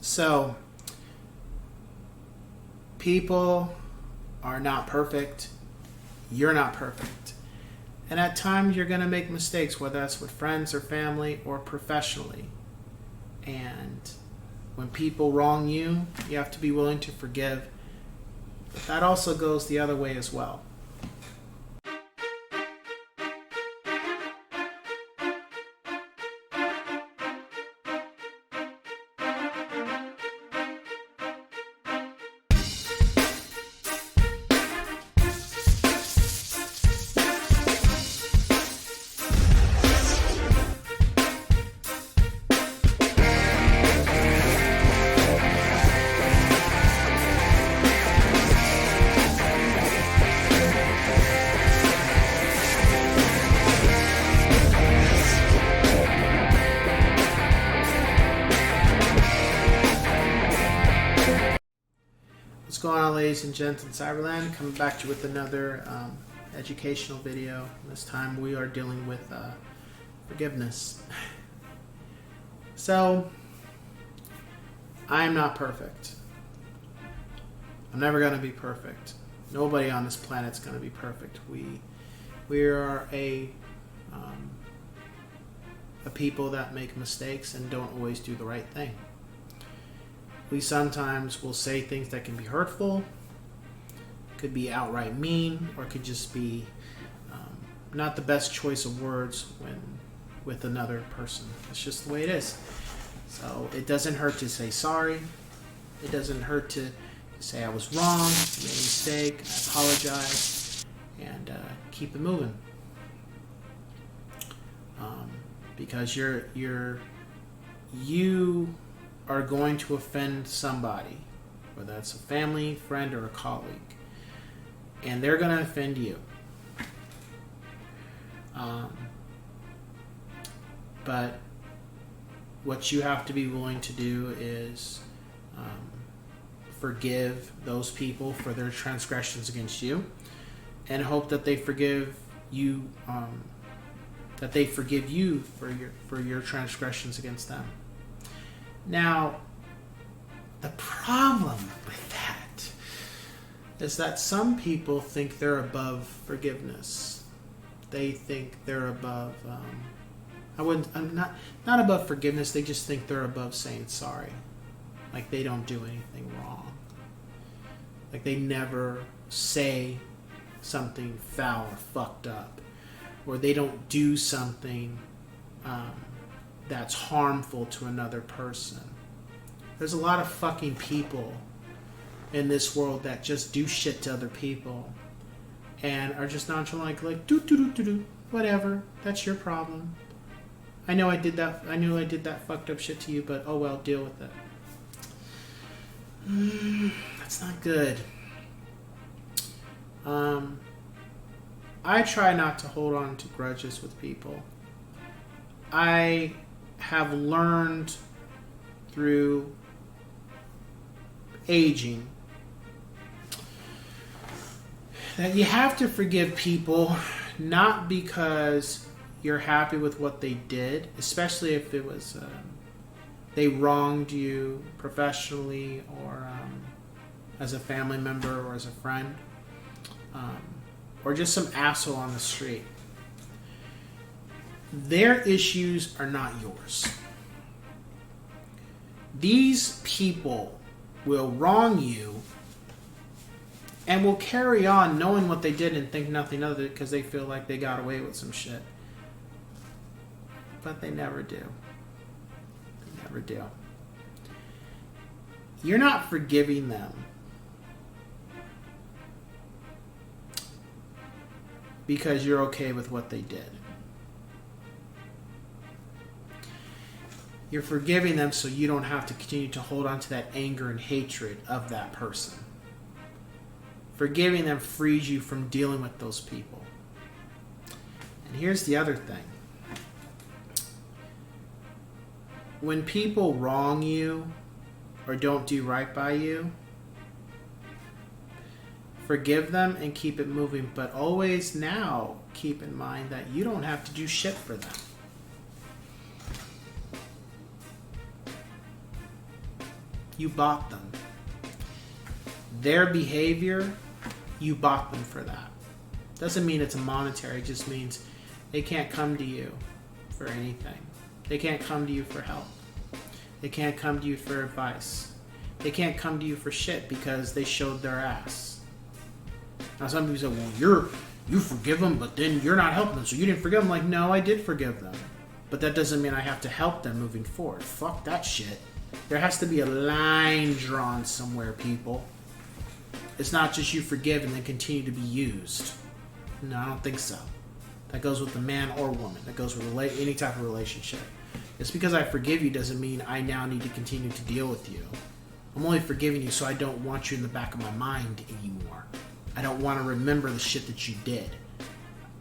So, people are not perfect. You're not perfect. And at times you're going to make mistakes, whether that's with friends or family or professionally. And when people wrong you, you have to be willing to forgive. But that also goes the other way as well. What's going on, ladies and gents in Cyberland? Coming back to you with another educational video. This time we are dealing with forgiveness. So, I am not perfect. I'm never going to be perfect. Nobody on this planet's going to be perfect. We are a people that make mistakes and don't always do the right thing. We sometimes will say things that can be hurtful, could be outright mean, or could just be not the best choice of words when with another person. It's just the way it is. So it doesn't hurt to say sorry. It doesn't hurt to say I was wrong, I made a mistake, I apologize, and keep it moving. Because you are going to offend somebody, whether that's a family, friend, or a colleague, and they're going to offend you. But what you have to be willing to do is forgive those people for their transgressions against you, and hope that they forgive you. That they forgive you for your transgressions against them. Now, the problem with that is that some people think they're above forgiveness. They think they're above. I'm not above forgiveness. They just think they're above saying sorry, like they don't do anything wrong, like they never say something foul or fucked up, or they don't do something that's harmful to another person. There's a lot of fucking people in this world that just do shit to other people and are just nonchalant, like do, whatever, that's your problem. I know I did that fucked up shit to you, but oh well, deal with it. That's not good. I try not to hold on to grudges with people. I have learned through aging that you have to forgive people, not because you're happy with what they did, especially if it was they wronged you professionally or as a family member or as a friend, or just some asshole on the street. Their issues are not yours. These people will wrong you and will carry on knowing what they did and think nothing of it because they feel like they got away with some shit. But they never do. They never do. You're not forgiving them because you're okay with what they did. You're forgiving them so you don't have to continue to hold on to that anger and hatred of that person. Forgiving them frees you from dealing with those people. And here's the other thing. When people wrong you or don't do right by you, forgive them and keep it moving, but always now keep in mind that you don't have to do shit for them. You bought them. Their behavior, you bought them for that. Doesn't mean it's monetary, it just means they can't come to you for anything. They can't come to you for help. They can't come to you for advice. They can't come to you for shit because they showed their ass. Now some people say, well, you forgive them, but then you're not helping them, so you didn't forgive them. Like, no, I did forgive them. But that doesn't mean I have to help them moving forward. Fuck that shit. There has to be a line drawn somewhere, people. It's not just you forgive and then continue to be used. No, I don't think so. That goes with the man or woman. That goes with any type of relationship. Just because I forgive you doesn't mean I now need to continue to deal with you. I'm only forgiving you so I don't want you in the back of my mind anymore. I don't want to remember the shit that you did.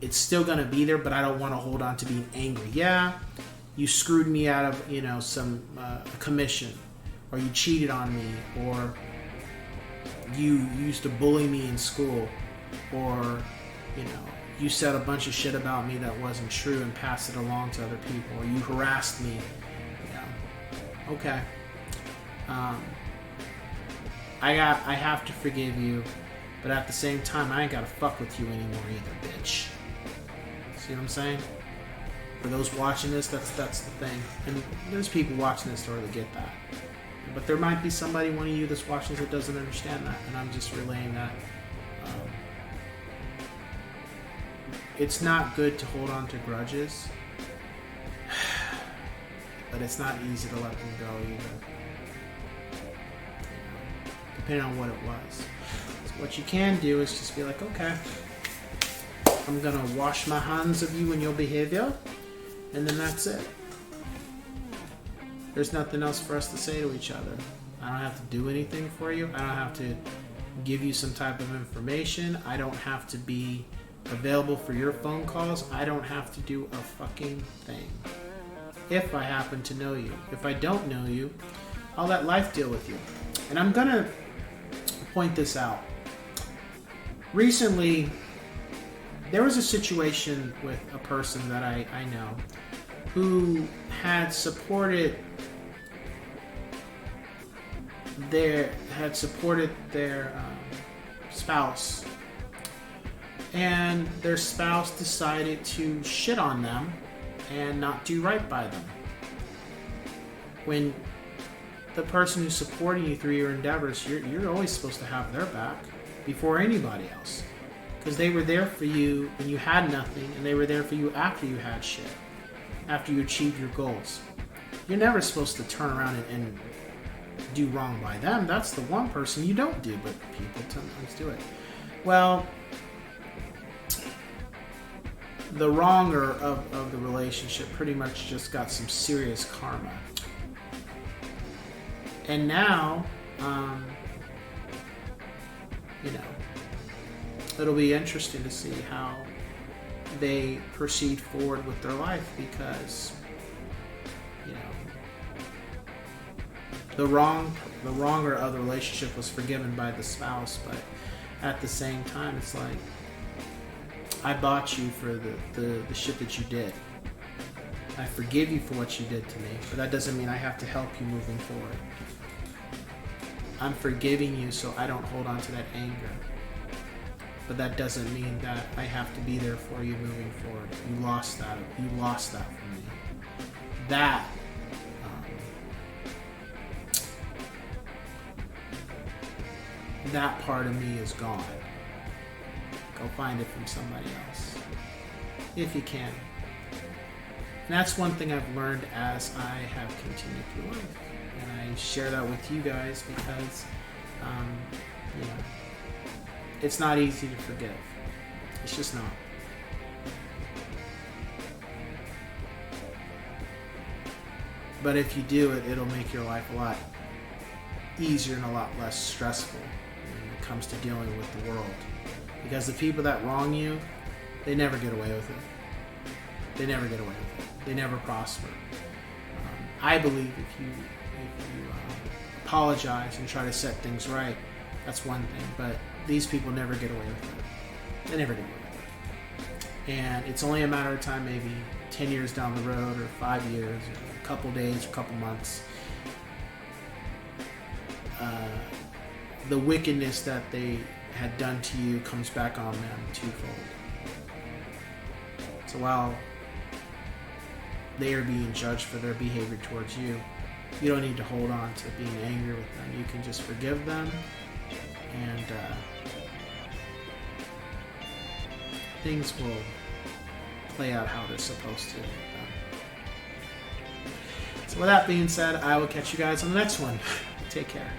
It's still going to be there, but I don't want to hold on to being angry. Yeah, you screwed me out of, some commission, or you cheated on me, or you used to bully me in school, or, you said a bunch of shit about me that wasn't true and passed it along to other people, or you harassed me. Okay. I have to forgive you, but at the same time, I ain't gotta fuck with you anymore either, bitch. See what I'm saying? For those watching this, that's the thing. And there's people watching this that already get that. But there might be somebody, one of you that's watching this, that doesn't understand that, and I'm just relaying that. It's not good to hold on to grudges, but it's not easy to let them go either. Depending on what it was. So what you can do is just be like, okay, I'm gonna wash my hands of you and your behavior, and then that's it. There's nothing else for us to say to each other. I don't have to do anything for you. I don't have to give you some type of information. I don't have to be available for your phone calls. I don't have to do a fucking thing. If I happen to know you. If I don't know you, I'll let life deal with you. And I'm gonna point this out. Recently, there was a situation with a person that I know who had supported their spouse, and their spouse decided to shit on them and not do right by them. When the person who's supporting you through your endeavors, you're always supposed to have their back before anybody else, because they were there for you when you had nothing, and they were there for you after you had shit, after you achieved your goals. You're never supposed to turn around and do wrong by them. That's the one person you don't do, but people sometimes do it. Well, the wronger of the relationship pretty much just got some serious karma. And now, it'll be interesting to see how they proceed forward with their life, because, the wronger of the relationship was forgiven by the spouse, but at the same time, it's like, I bought you for the shit that you did. I forgive you for what you did to me, but that doesn't mean I have to help you moving forward. I'm forgiving you so I don't hold on to that anger. But that doesn't mean that I have to be there for you moving forward. You lost that. You lost that from me. That part of me is gone. Go find it from somebody else, if you can. And that's one thing I've learned as I have continued through life, and I share that with you guys because, it's not easy to forgive. It's just not. But if you do it, it'll make your life a lot easier and a lot less stressful when it comes to dealing with the world. Because the people that wrong you, they never get away with it. They never get away with it. They never prosper. I believe if you apologize and try to set things right, that's one thing. But these people never get away with it. They never get away with it. And it's only a matter of time, maybe 10 years down the road, or 5 years, or a couple days, or a couple months. the wickedness that they had done to you comes back on them twofold. So while they are being judged for their behavior towards you, you don't need to hold on to being angry with them. You can just forgive them, and things will play out how they're supposed to with them. So with that being said, I will catch you guys on the next one. Take care.